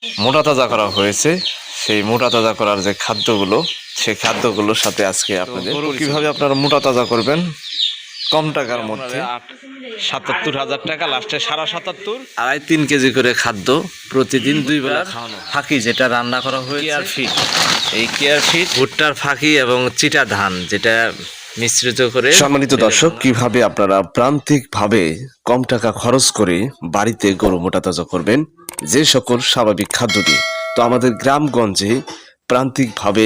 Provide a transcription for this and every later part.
মোটা তাজা করা হয়েছে। সেই মোটা তাজা করার যে খাদ্যগুলো, সেই খাদ্যগুলোর সাথে আজকে আপনাদের কিভাবে আপনারা মোটা তাজা করবেন কম টাকার মধ্যে। ৭৭,০০০ টাকা, লাস্টে ৭৭.৫ 2.5-3 কেজি করে খাদ্য প্রতিদিন 2 বেলা খাওয়ানো। ফাঁকি যেটা রান্না করা হয়েছে কেয়ার ফিট, এই কেয়ার ফিট, ভুট্টার ফাঁকি এবং চিটা ধান যেটা মিশ্রিত করে। সম্মানিত দর্শক, কিভাবে আপনারা প্রান্তিকভাবে কম টাকা খরচ করে বাড়িতে গরু মোটা তাজা করবেন যে সকল স্বাভাবিক খাদ্য দিয়ে। তো আমাদের গ্রামগঞ্জে প্রান্তিকভাবে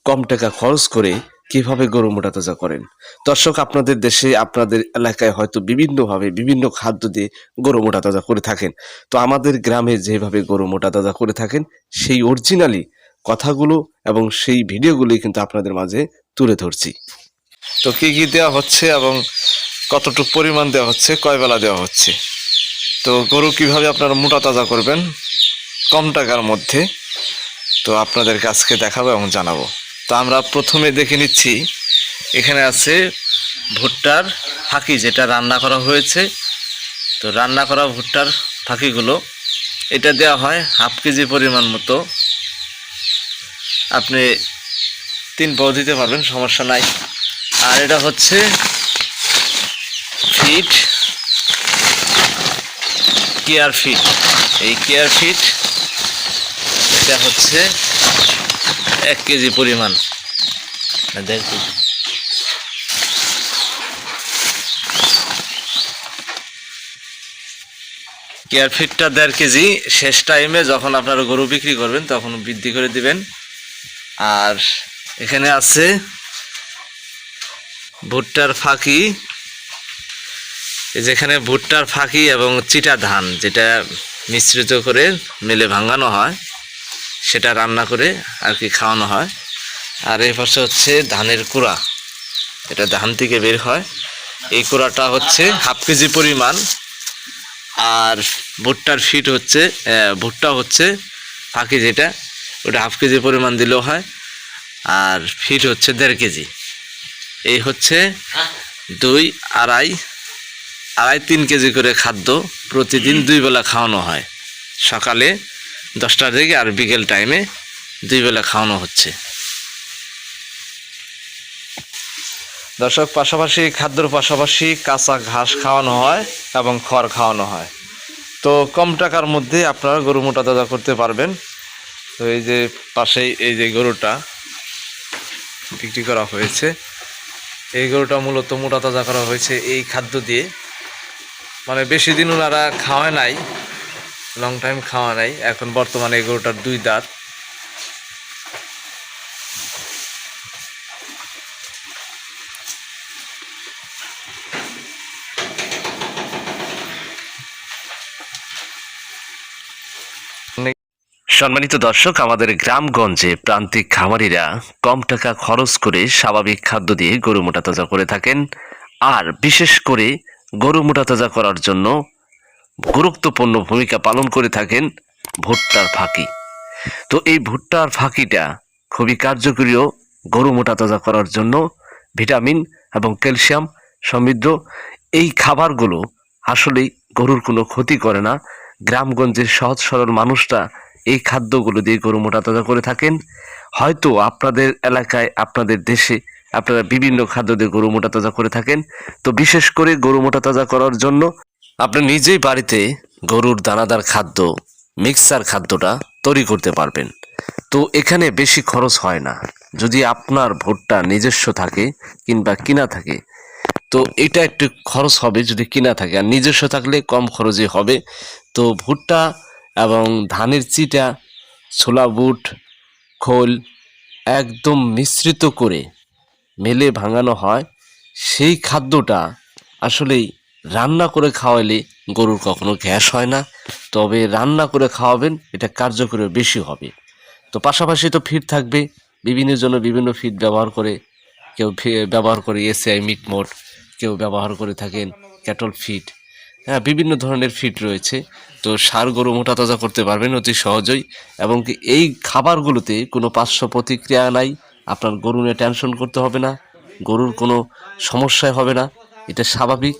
কম টাকা খরচ করে কিভাবে গরু মোটা তাজা করেন। দর্শক, আপনাদের দেশে আপনাদের এলাকায় হয়তো বিভিন্নভাবে বিভিন্ন খাদ্য দিয়ে গরু মোটা তাজা করে থাকেন। তো আমাদের গ্রামে যেভাবে গরু মোটা তাজা করে থাকেন সেই অরিজিনালি কথাগুলো এবং সেই ভিডিওগুলি কিন্তু আপনাদের মাঝে তুলে ধরছি। তো কি কি দেওয়া হচ্ছে এবং কতটুকু পরিমাণ দেওয়া হচ্ছে, কয় বেলা দেওয়া হচ্ছে, তো গরু কিভাবে আপনারা মোটা তাজা করবেন কম টাকার মধ্যে, তো আপনাদেরকে আজকে দেখাবো এবং জানাবো। তো আমরা প্রথমে দেখে নিচ্ছি, এখানে আছে ভুট্টার ফাঁকি যেটা রান্না করা হয়েছে। তো রান্না করা ভুট্টার ফাঁকিগুলো এটা দেওয়া হয় 1/2 কেজি পরিমাণ মতো। আপনি 3 পাও দিতে পারবেন, সমস্যা নাই। আর এটা হচ্ছে ফিট, কেয়ার ফিট। এই কেয়ার ফিট এটা হচ্ছে 1 কেজি পরিমাণ, দেখুন। কেয়ার ফিটটা 1.5 কেজি। শেষ টাইমে যখন আপনারা গরু বিক্রি করবেন তখন বৃদ্ধি করে দিবেন। আর এখানে আছে ভুট্টার ফাঁকি, যেখানে ভুট্টার ফাঁকি এবং চিটা ধান যেটা মিশ্রিত করে মেলে ভাঙানো হয়, সেটা রান্না করে আর কি খাওয়ানো হয়। আর এই পাশে হচ্ছে ধানের কুড়া, এটা ধান থেকে বের হয়। এই কুড়াটা হচ্ছে 1/2 কেজি পরিমাণ। আর ভুট্টার ফিট হচ্ছে, ভুট্টা হচ্ছে ফাঁকি যেটা, ওটা 1/2 কেজি পরিমাণ দিলেও হয়। আর ফিট হচ্ছে 1.5 কেজি। এই হচ্ছে 2, 2.5-3 কেজি করে খাদ্য প্রতিদিন 2 বেলা খাওয়ানো হয়। সকালে 10টার দিকে আর বিকেল টাইমে 2 বেলা খাওয়ানো হচ্ছে। দর্শক, পাশাপাশি খাদ্যর পাশাপাশি কাঁচা ঘাস খাওয়ানো হয় এবং খড় খাওয়ানো হয়। তো কম টাকার মধ্যে আপনারা গরু মোটা তাজা করতে পারবেন। তো এই যে পাশেই এই যে গরুটা বিক্রি করা হয়েছে, এই গরুটা মূলত মোটা তাজা করা হয়েছে এই খাদ্য দিয়ে। মানে বেশি দিন ওনারা খাওয়ায় নাই, লং টাইম খাওয়া নাই। এখন বর্তমানে এই গরুটার 2 দাঁত। সম্মানিত দর্শক, আমাদের গ্রামগঞ্জে প্রান্তিক খামারিরা কম টাকা খরচ করে স্বাভাবিক খাদ্য দিয়ে গরু মোটা তাজা করে থাকেন। আর বিশেষ করে গরু মোটা তাজা করার জন্য গুরুত্বপূর্ণ ভূমিকা পালন করে থাকেন ভুট্টার ফাঁকি। তো এই ভুট্টার ফাঁকিটা খুবই কার্যকরীয় গরু মোটা তাজা করার জন্য। ভিটামিন এবং ক্যালসিয়াম সমৃদ্ধ এই খাবারগুলো আসলেই গরুর কোনো ক্ষতি করে না। গ্রামগঞ্জের সহজ সরল মানুষরা এই খাদ্যগুলো দিয়ে গরু মোটা তাজা করে থাকেন। হয়তো আপনাদের এলাকায়, আপনাদের দেশে আপনারা বিভিন্ন খাদ্য দিয়ে গরু মোটা তাজা করে থাকেন। তো বিশেষ করে গরু মোটা তাজা করার জন্য আপনি নিজেই বাড়িতে গরুর দানাদার খাদ্য, মিক্সার খাদ্যটা তৈরি করতে পারবেন। তো এখানে বেশি খরচ হয় না। যদি আপনার ভুট্টা নিজস্ব থাকে কিংবা কিনা থাকে, তো এটা একটু খরচ হবে যদি কিনা থাকে। আর নিজস্ব থাকলে কম খরচে হবে। তো ভুট্টা এবং ধানের চিটা, ছোলা বুট, খোল একদম মিশ্রিত করে মেলে ভাঙানো হয়। সেই খাদ্যটা আসলেই রান্না করে খাওয়ালে গরুর কখনো গ্যাস হয় না। তবে রান্না করে খাওয়াবেন, এটা কার্যকরী বেশি হবে। তো পাশাপাশি তো ফিড থাকবে, বিভিন্ন জন বিভিন্ন ফিড ব্যবহার করে। কেউ ব্যবহার করে এসিআই মিট মোড, কেউ ব্যবহার করে থাকেন ক্যাটল ফিড। হ্যাঁ, বিভিন্ন ধরনের ফিড রয়েছে। তো ষাঁড় গরু মোটা তাজা করতে পারবেন অতি সহজেই। এবং কি এই খাবারগুলোতে কোনো পার্শ্ব প্রতিক্রিয়া নাই। আপনার গরু নিয়ে টেনশন করতে হবে না, গরুর কোনো সমস্যায় হবে না। এটা স্বাভাবিক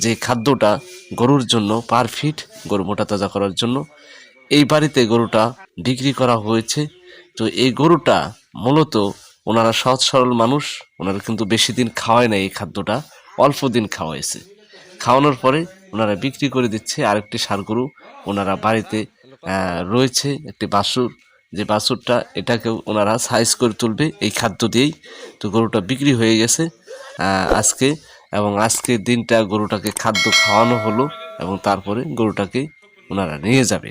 যে খাদ্যটা গরুর জন্য পারফিট, গরু মোটা তাজা করার জন্য এই বাড়িতে গরুটা বিক্রি করা হয়েছে। তো এই গরুটা মূলত ওনারা সহজ সরল মানুষ, ওনারা কিন্তু বেশি দিন খাওয়ায় না, এই খাদ্যটা অল্প দিন খাওয়াইছে। খাওয়ানোর পরে ওনারা বিক্রি করে দিচ্ছে। আরেকটি ষাঁড় গরু ওনারা বাড়িতে রয়েছে, একটি বাছুর, যে বাছুরটা এটাকেও ওনারা সাইজ করে তুলবে এই খাদ্য দিয়েই। তো গরুটা বিক্রি হয়ে গেছে আজকে, এবং আজকের দিনটা গরুটাকে খাদ্য খাওয়ানো হলো এবং তারপরে গরুটাকে ওনারা নিয়ে যাবে।